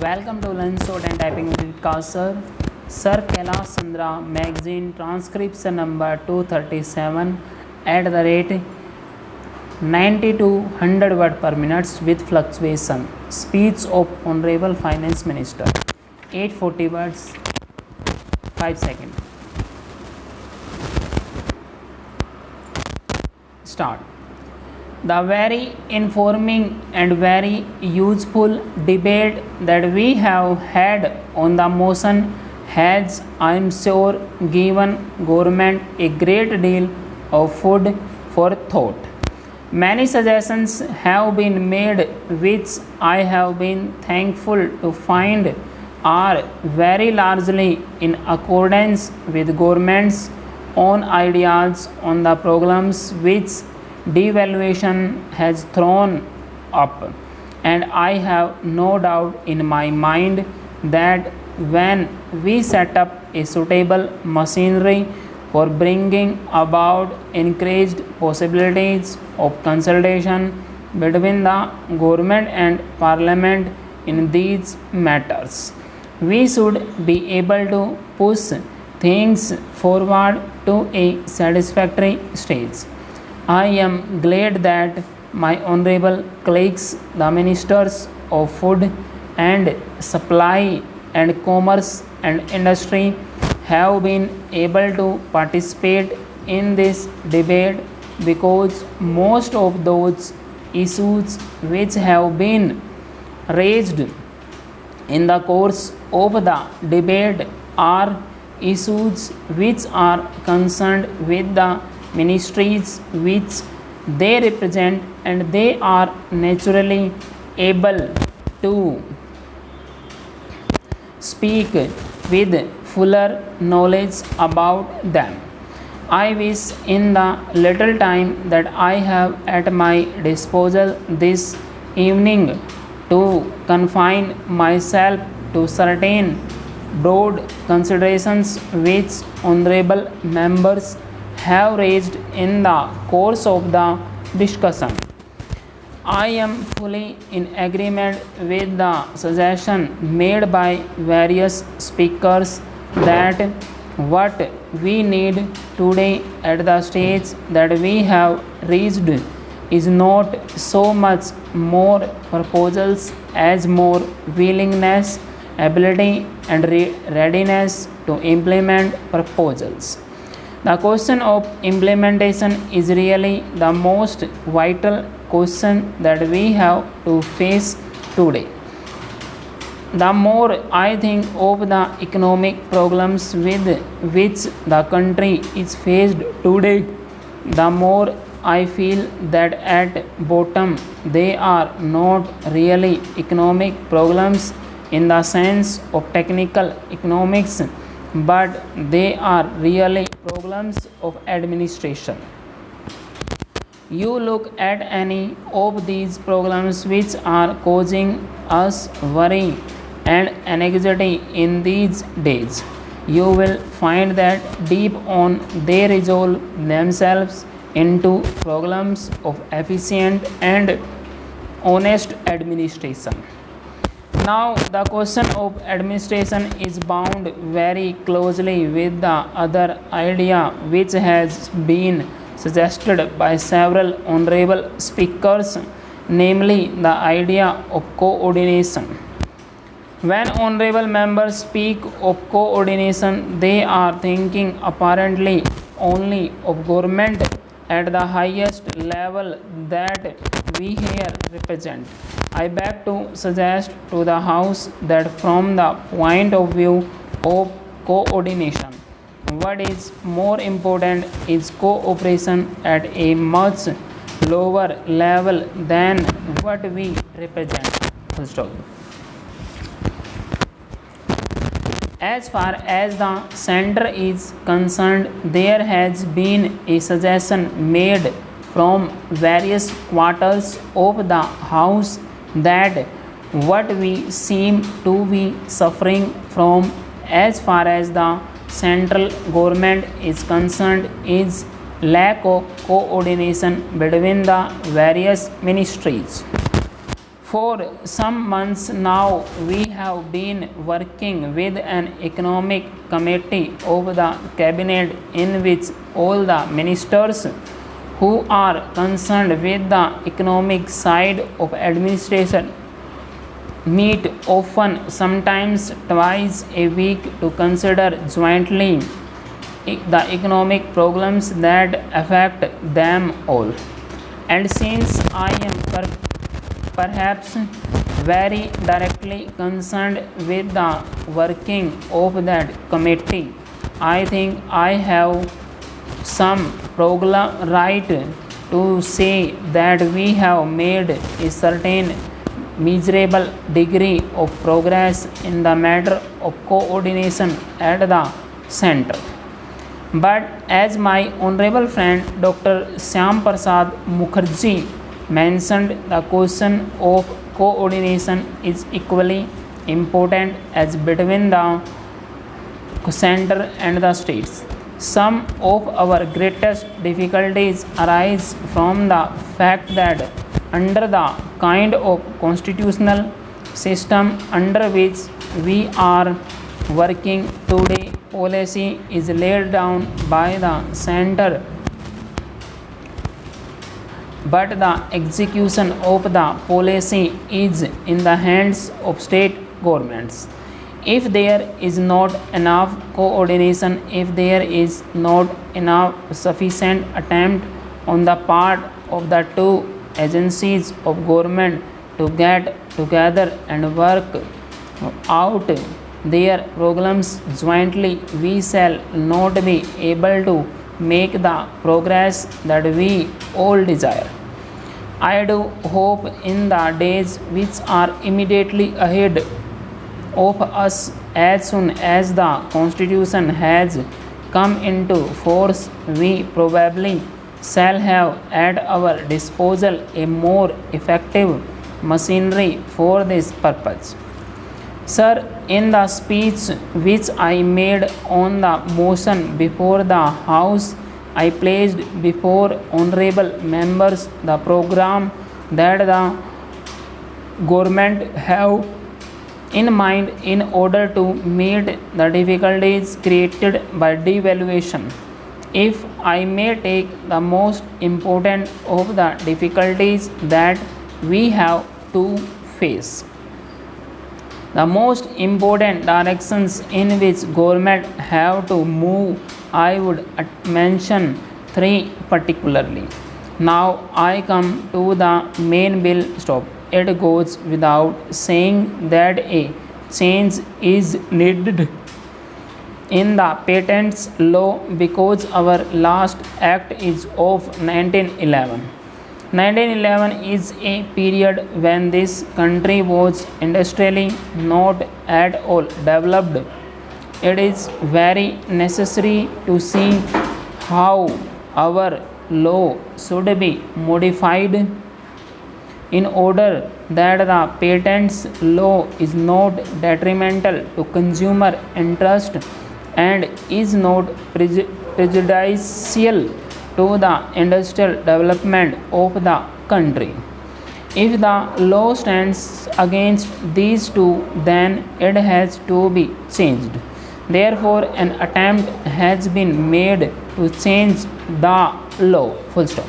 Welcome to Learn Short and Typing with VIKAS sir. Sir Kailash Chandra magazine transcription number 237 at the rate 90 to 100 word per minute with fluctuation. Speech of Honorable Finance Minister. 840 words, 5 seconds. Start. The very informing and very useful debate that we have had on the motion has, I am sure, given government a great deal of food for thought. Many suggestions have been made which I have been thankful to find are very largely in accordance with government's own ideas on the problems which devaluation has thrown up, and I have no doubt in my mind that when we set up a suitable machinery for bringing about increased possibilities of consultation between the government and parliament in these matters, we should be able to push things forward to a satisfactory stage. I am glad that my honorable colleagues, the ministers of food and supply and commerce and industry, have been able to participate in this debate because most of those issues which have been raised in the course of the debate are issues which are concerned with the ministries which they represent, and they are naturally able to speak with fuller knowledge about them. I wish in the little time that I have at my disposal this evening to confine myself to certain broad considerations which honorable members have raised in the course of the discussion. I am fully in agreement with the suggestion made by various speakers that what we need today at the stage that we have reached is not so much more proposals as more willingness, ability and readiness to implement proposals. The question of implementation is really the most vital question that we have to face today. The more I think of the economic problems with which the country is faced today, the more I feel that at bottom they are not really economic problems in the sense of technical economics, but they are really problems of administration. You look at any of these problems which are causing us worry and anxiety in these days, you will find that deep on they resolve themselves into problems of efficient and honest administration. Now, the question of administration is bound very closely with the other idea which has been suggested by several honorable speakers, namely the idea of coordination. When honorable members speak of coordination, they are thinking apparently only of government at the highest level that we here represent. I beg to suggest to the House that from the point of view of coordination, what is more important is cooperation at a much lower level than what we represent. Full stop. As far as the center is concerned, there has been a suggestion made from various quarters of the House that what we seem to be suffering from as far as the central government is concerned is lack of coordination between the various ministries. For some months now, we have been working with an economic committee of the cabinet in which all the ministers who are concerned with the economic side of administration meet often, sometimes twice a week, to consider jointly the economic problems that affect them all. And since I am perhaps very directly concerned with the working of that committee, I think I have some right to say that we have made a certain measurable degree of progress in the matter of coordination at the center. But as my honorable friend Dr. Syam Prasad Mukherjee mentioned, the question of coordination is equally important as between the center and the states. Some of our greatest difficulties arise from the fact that under the kind of constitutional system under which we are working today, policy is laid down by the center, but the execution of the policy is in the hands of state governments. If there is not enough coordination, if there is not enough sufficient attempt on the part of the two agencies of government to get together and work out their problems jointly, we shall not be able to make the progress that we all desire. I do hope in the days which are immediately ahead of us, as soon as the Constitution has come into force, we probably shall have at our disposal a more effective machinery for this purpose. Sir, in the speech which I made on the motion before the House, I placed before honorable members the program that the government have in mind in order to meet the difficulties created by devaluation. If I may take the most important of the difficulties that we have to face, the most important directions in which government have to move, I would mention three particularly. Now I come to the main bill. Stop. It goes without saying that a change is needed in the patents law because our last act is of 1911. 1911 is a period when this country was industrially not at all developed. It is very necessary to see how our law should be modified in order that the patents law is not detrimental to consumer interest and is not prejudicial to the industrial development of the country. If the law stands against these two, then it has to be changed. Therefore, an attempt has been made to change the law. Full stop.